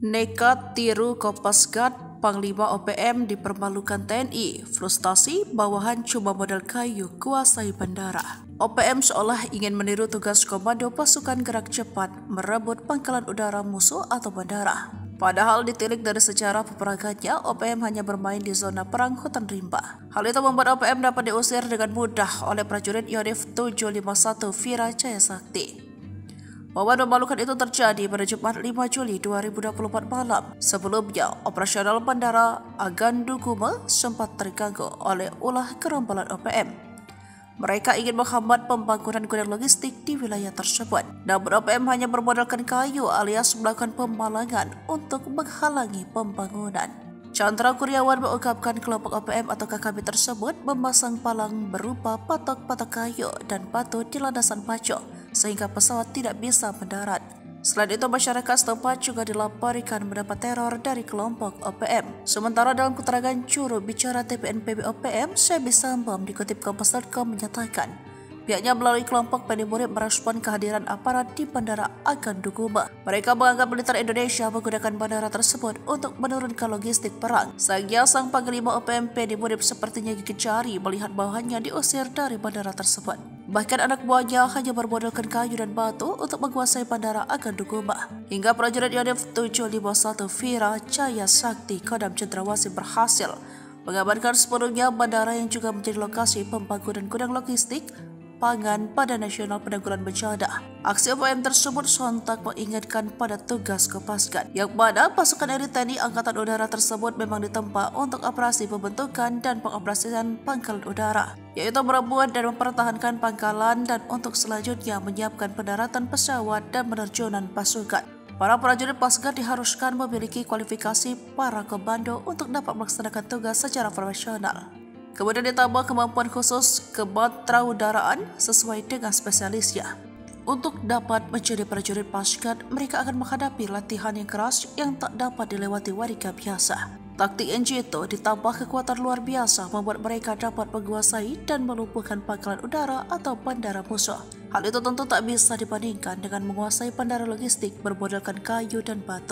Nekat tiru Kopasgat, Panglima OPM dipermalukan TNI, frustasi bawahan cuma modal kayu kuasai bandara. OPM seolah ingin meniru tugas komando pasukan gerak cepat merebut pangkalan udara musuh atau bandara. Padahal ditilik dari sejarah peperangannya, OPM hanya bermain di zona perang hutan rimba. Hal itu membuat OPM dapat diusir dengan mudah oleh prajurit Yonif 751 Vira Jaya Sakti. Momen memalukan itu terjadi pada Jumat 5 Juli 2024 malam. Sebelumnya, operasional bandara Agandu Gume sempat terganggu oleh ulah gerombolan OPM. Mereka ingin menghambat pembangunan gudang logistik di wilayah tersebut. Namun OPM hanya bermodalkan kayu alias melakukan pemalangan untuk menghalangi pembangunan. Chandra Kurniawan mengungkapkan kelompok OPM atau KKB tersebut memasang palang berupa patok-patok kayu dan batu di landasan pacu sehingga pesawat tidak bisa mendarat. Selain itu, masyarakat setempat juga dilaporkan mendapat teror dari kelompok OPM. Sementara dalam keterangan juru bicara TPNPB OPM, Sebi Sambam dikutip Kompas.com menyatakan, pihaknya melalui kelompok Peni Murid merespon kehadiran aparat di Bandara Agandu Gume. Mereka menganggap militer Indonesia menggunakan bandara tersebut untuk menurunkan logistik perang. Sayangnya sang Panglima OPM Peni Murid sepertinya gigit jari melihat bawahannya diusir dari bandara tersebut. Bahkan anak buahnya hanya bermodalkan kayu dan batu untuk menguasai bandara Agandu Gume. Hingga prajurit Yonif 751 Vira Jaya Sakti Kodam Cendrawasih berhasil mengamankan sepenuhnya bandara yang juga menjadi lokasi pembangunan gudang logistik pangan pada Nasional Penanggulangan Bencana. Aksi OPM tersebut sontak mengingatkan pada tugas Kopasgat, yang mana pasukan elit TNI Angkatan Udara tersebut memang ditempa untuk operasi pembentukan dan pengoperasian pangkalan udara, yaitu merebut dan mempertahankan pangkalan dan untuk selanjutnya menyiapkan pendaratan pesawat dan penerjunan pasukan. Para prajurit Pasgat diharuskan memiliki kualifikasi para komando untuk dapat melaksanakan tugas secara profesional. Kemudian ditambah kemampuan khusus kebatraudaraan sesuai dengan spesialisnya. Untuk dapat menjadi prajurit Pasgat, mereka akan menghadapi latihan yang keras yang tak dapat dilewati warga biasa. Taktik NG itu ditambah kekuatan luar biasa membuat mereka dapat menguasai dan melumpuhkan pangkalan udara atau bandara musuh. Hal itu tentu tak bisa dibandingkan dengan menguasai bandara logistik bermodalkan kayu dan batu.